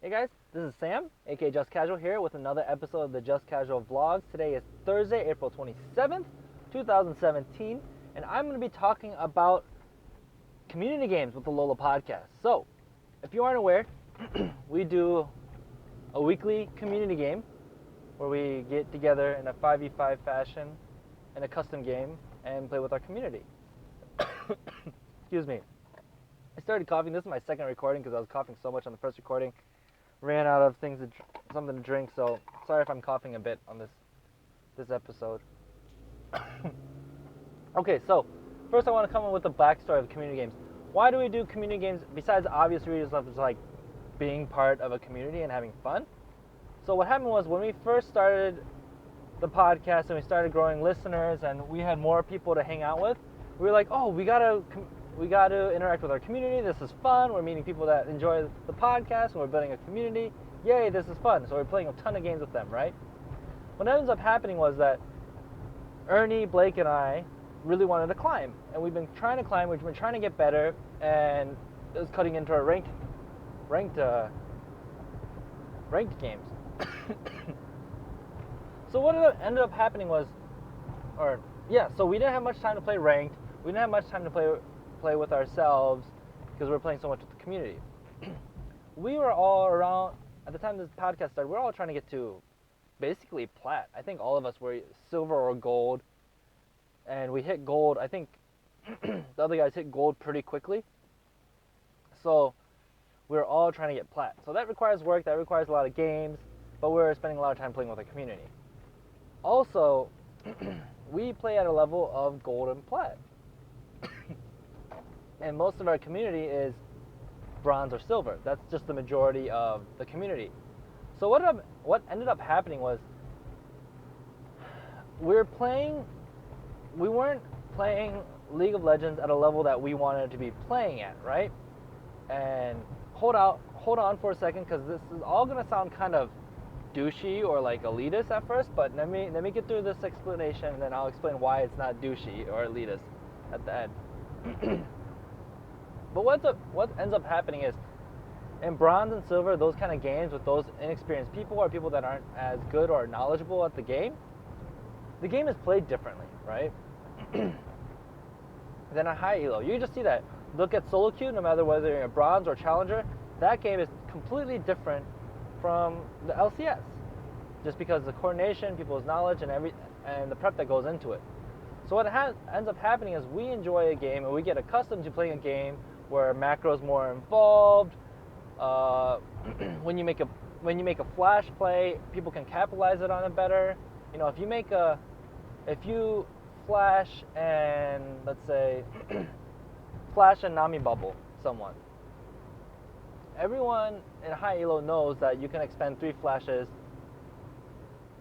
Hey guys, this is Sam, aka JustCasual here with another episode of the JustCasual vlogs. Today is Thursday, April 27th, 2017, and I'm going to be talking about community games with the Lola podcast. So, if you aren't aware, we do a weekly community game where we get together in a 5v5 fashion in a custom game and play with our community. Excuse me. I started coughing. This is my second recording because I was coughing so much on the first recording. Ran out of something to drink, so sorry if I'm coughing a bit on this episode. Okay, so first I want to come up with the backstory of community games. Why do we do community games besides the obvious reasons of just like being part of a community and having fun? So what happened was when we first started the podcast and we started growing listeners and we had more people to hang out with, we were like, oh, we got to interact with our community. This is fun. We're meeting people that enjoy the podcast and we're building a community. Yay, this is fun. So we're playing a ton of games with them, right? What ends up happening was that Ernie, Blake, and I really wanted to climb. And we've been trying to climb. We've been trying to get better. And it was cutting into our ranked games. So what ended up happening was, so we didn't have much time to play ranked. We didn't have much time to play with ourselves because we were playing so much with the community. We were all around, at the time this podcast started, we were all trying to get to basically plat. I think all of us were silver or gold, and we hit gold. I think the other guys hit gold pretty quickly. So we were all trying to get plat. So that requires work, that requires a lot of games, but we were spending a lot of time playing with the community. Also, we play at a level of gold and plat. And most of our community is bronze or silver. That's just the majority of the community. So what ended up happening was we weren't playing League of Legends at a level that we wanted to be playing at, right? And hold on for a second, because this is all gonna sound kind of douchey or like elitist at first, but let me get through this explanation and then I'll explain why it's not douchey or elitist at the end. But what ends up happening is, in bronze and silver, those kind of games with those inexperienced people or people that aren't as good or knowledgeable at the game is played differently, right? Than a high elo. You just see that. Look at solo queue, no matter whether you're a bronze or challenger, that game is completely different from the LCS. Just because the coordination, people's knowledge, and the prep that goes into it. So what ends up happening is we enjoy a game and we get accustomed to playing a game where macro is more involved. When you make a flash play, people can capitalize it on it better. You know, if you flash and let's say flash and Nami bubble someone, everyone in high elo knows that you can expend 3 flashes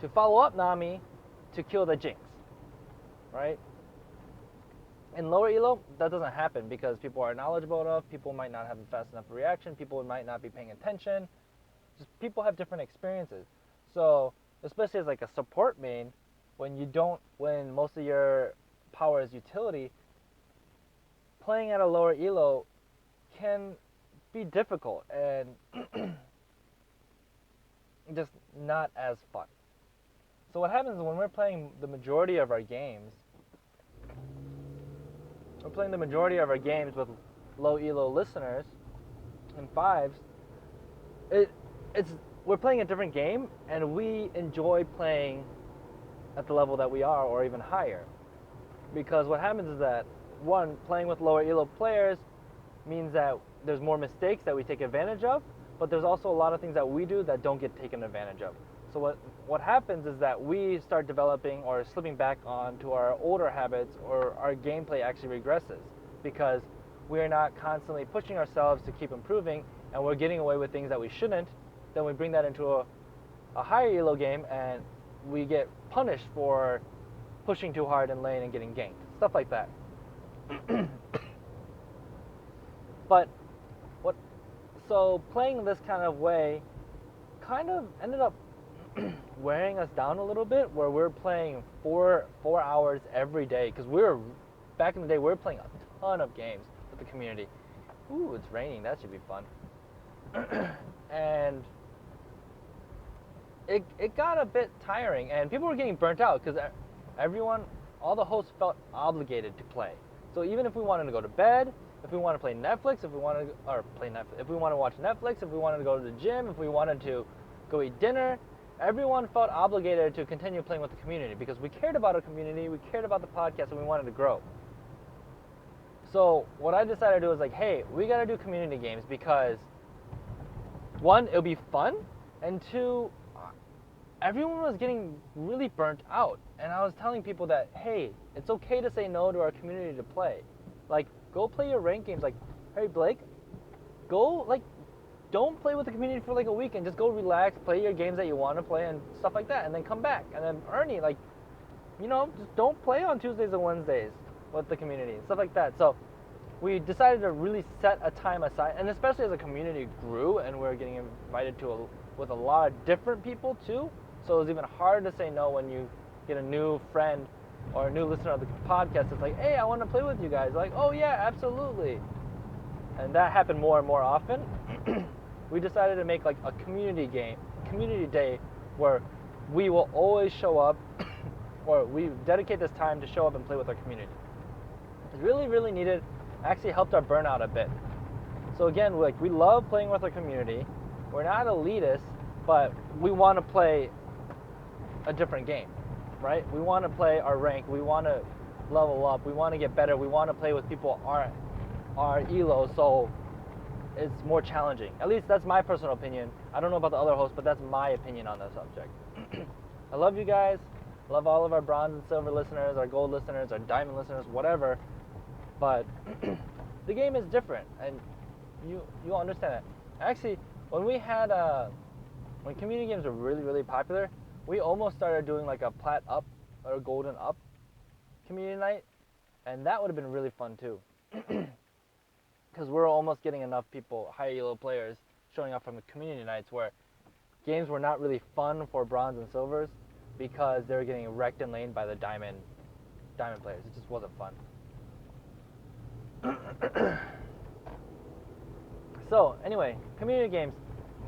to follow up Nami to kill the Jinx, right? In lower elo, that doesn't happen because people are knowledgeable enough, people might not have a fast enough reaction, people might not be paying attention. Just people have different experiences. So, especially as like a support main, when most of your power is utility, playing at a lower elo can be difficult and just not as fun. So what happens when we're playing the majority of our games, with low elo listeners and fives, we're playing a different game and we enjoy playing at the level that we are or even higher. Because what happens is that, one, playing with lower elo players means that there's more mistakes that we take advantage of, but there's also a lot of things that we do that don't get taken advantage of. So what happens is that we start developing or slipping back onto our older habits, or our gameplay actually regresses because we are not constantly pushing ourselves to keep improving and we're getting away with things that we shouldn't. Then we bring that into a higher elo game and we get punished for pushing too hard in lane and getting ganked. Stuff like that. So playing this kind of way kind of ended up wearing us down a little bit, where we're playing 4 hours every day, because back in the day we were playing a ton of games with the community. Ooh, it's raining, that should be fun. And it got a bit tiring, and people were getting burnt out because all the hosts felt obligated to play. So even if we wanted to go to bed, if we want to play Netflix, if we want to watch Netflix, if we wanted to go to the gym, if we wanted to go eat dinner, everyone felt obligated to continue playing with the community because we cared about our community, we cared about the podcast, and we wanted to grow. So what I decided to do was like, hey, we got to do community games because one, it'll be fun, and two, everyone was getting really burnt out. And I was telling people that, hey, it's okay to say no to our community to play. Like, go play your ranked games. Like, hey, Blake, go, like, don't play with the community for like a week and just go relax, play your games that you want to play and stuff like that, and then come back. And then Ernie, like, just don't play on Tuesdays and Wednesdays with the community and stuff like that. So we decided to really set a time aside, and especially as the community grew and we're getting invited with a lot of different people too. So it was even harder to say no when you get a new friend or a new listener of the podcast. It's like, hey, I want to play with you guys. Like, oh yeah, absolutely. And that happened more and more often. We decided to make like a community day where we will always show up or we dedicate this time to show up and play with our community. It's really, really needed. Actually helped our burnout a bit. So again, we love playing with our community. We're not elitist, but we want to play a different game, right? We want to play our rank. We want to level up. We want to get better. We want to play with people our elo, so it's more challenging. At least that's my personal opinion. I don't know about the other hosts, but that's my opinion on the subject. I love you guys. Love all of our bronze and silver listeners, our gold listeners, our diamond listeners, whatever. But the game is different, and you understand that. Actually, when when community games were really, really popular, we almost started doing like a plat up or golden up community night, and that would have been really fun too. Because we're almost getting enough people, high elo players, showing up from the community nights where games were not really fun for bronze and silvers because they were getting wrecked and laned by the diamond players. It just wasn't fun. So anyway, community games.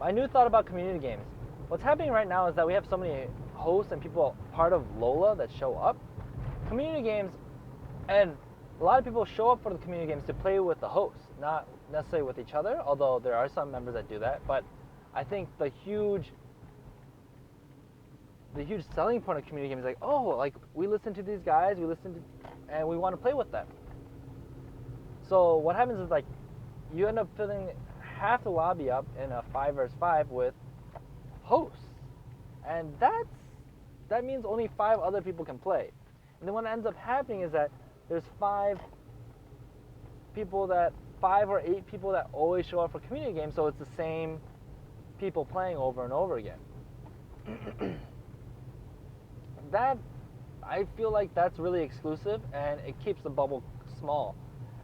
My new thought about community games. What's happening right now is that we have so many hosts and people part of Lola that show up. Community games, and a lot of people show up for the community games to play with the hosts, not necessarily with each other, although there are some members that do that. But I think the huge selling point of community games is like, oh, like we listen to these guys, and we want to play with them. So what happens is like you end up filling half the lobby up in a 5 versus 5 with hosts, and that means only 5 other people can play. And then what ends up happening is that there's 5 or 8 people that always show up for community games, so it's the same people playing over and over again. That, I feel like that's really exclusive, and it keeps the bubble small.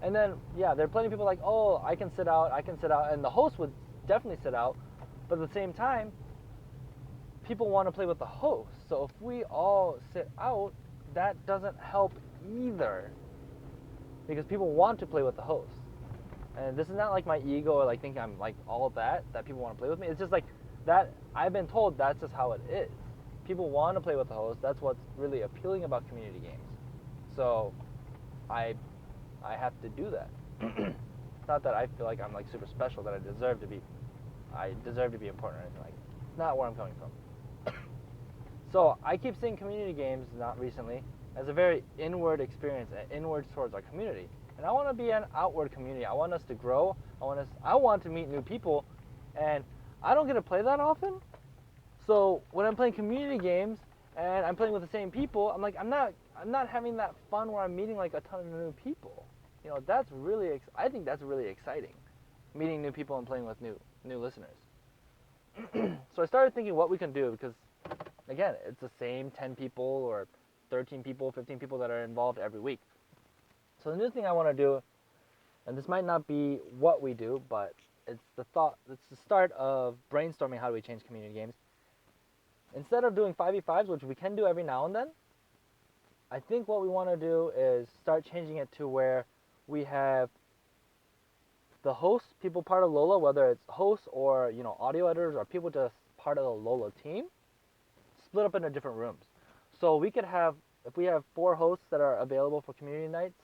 And then, yeah, there are plenty of people like, oh, I can sit out, and the host would definitely sit out, but at the same time, people want to play with the host. So if we all sit out, that doesn't help either, because people want to play with the host. And this is not like my ego or like thinking I'm like all of that people want to play with me. It's just like that, I've been told that's just how it is. People want to play with the host. That's what's really appealing about community games. So I have to do that. It's not that I feel like I'm like super special, that I deserve to be important or anything like that. It's not where I'm coming from. So I keep seeing community games, not recently, as a very inward experience, inwards towards our community. And I want to be an outward community. I want us to grow. I want to meet new people, and I don't get to play that often. So when I'm playing community games and I'm playing with the same people, I'm like, I'm not having that fun where I'm meeting like a ton of new people. You know, I think that's really exciting, meeting new people and playing with new listeners. So I started thinking what we can do, because again, it's the same 10 people or 13 people, 15 people that are involved every week. So the new thing I want to do, and this might not be what we do, but it's the start of brainstorming how do we change community games. Instead of doing 5v5s, which we can do every now and then, I think what we want to do is start changing it to where we have the hosts, people part of Lola, whether it's hosts or audio editors or people just part of the Lola team, split up into different rooms. So we could have, if we have 4 hosts that are available for community nights,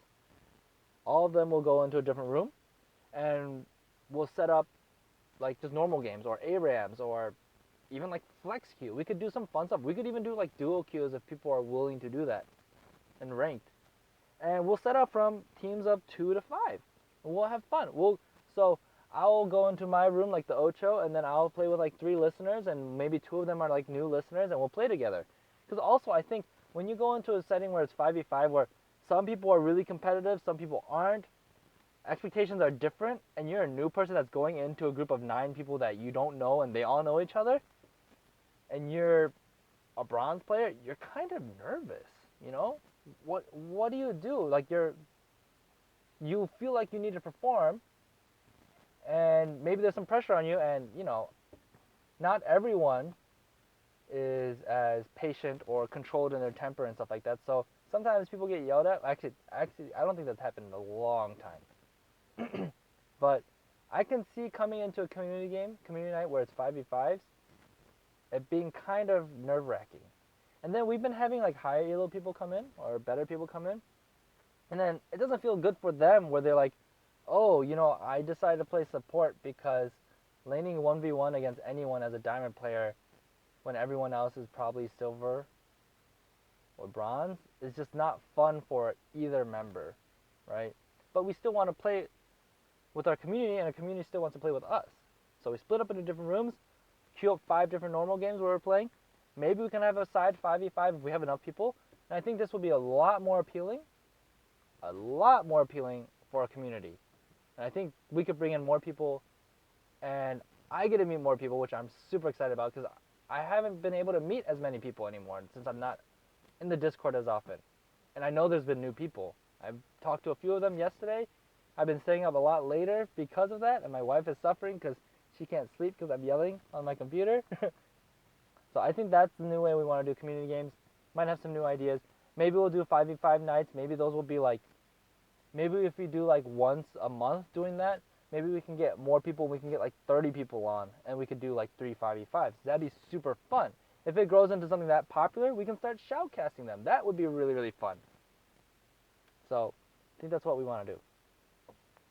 all of them will go into a different room, and we'll set up like just normal games or ARAMs or even like flex queue. We could do some fun stuff. We could even do like duo queues if people are willing to do that, and ranked. And we'll set up from teams of 2 to 5. And we'll have fun. So I'll go into my room like the Ocho, and then I'll play with like 3 listeners, and maybe 2 of them are like new listeners, and we'll play together. Because also I think when you go into a setting where it's 5v5, where some people are really competitive, some people aren't, expectations are different, and you're a new person that's going into a group of 9 people that you don't know and they all know each other, and you're a bronze player, you're kind of nervous, you know? What do you do? Like you feel like you need to perform, and maybe there's some pressure on you, and not everyone is as patient or controlled in their temper and stuff like that. So sometimes people get yelled at. Actually, I don't think that's happened in a long time. But I can see coming into a community night where it's 5v5s, it being kind of nerve-wracking. And then we've been having like higher elo people come in, or better people come in, and then it doesn't feel good for them where they're like, oh, I decided to play support because laning 1v1 against anyone as a diamond player when everyone else is probably silver or bronze is just not fun for either member, right? But we still want to play with our community, and our community still wants to play with us. So we split up into different rooms, queue up 5 different normal games where we're playing. Maybe we can have a side 5v5 if we have enough people. And I think this will be a lot more appealing for our community. And I think we could bring in more people, and I get to meet more people, which I'm super excited about, because I haven't been able to meet as many people anymore since I'm not in the Discord as often. And I know there's been new people. I've talked to a few of them yesterday. I've been staying up a lot later because of that, and my wife is suffering because she can't sleep because I'm yelling on my computer. So I think that's the new way we want to do community games. Might have some new ideas. Maybe we'll do 5v5 nights. Maybe those will be like, maybe if we do like once a month doing that, maybe we can get more people. We can get like 30 people on, and we could do like 3 5v5s. That'd be super fun. If it grows into something that popular, we can start shoutcasting them. That would be really, really fun. So I think that's what we want to do.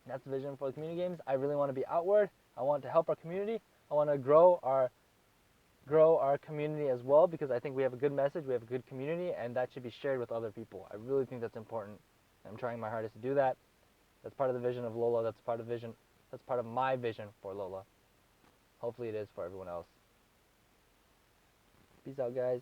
That's the vision for the community games. I really want to be outward. I want to help our community. I want to grow our community as well, because I think we have a good message, we have a good community, and that should be shared with other people. I really think that's important. I'm trying my hardest to do that. That's part of the vision of Lola. That's part of my vision for Lola. Hopefully it is for everyone else. Peace out, guys.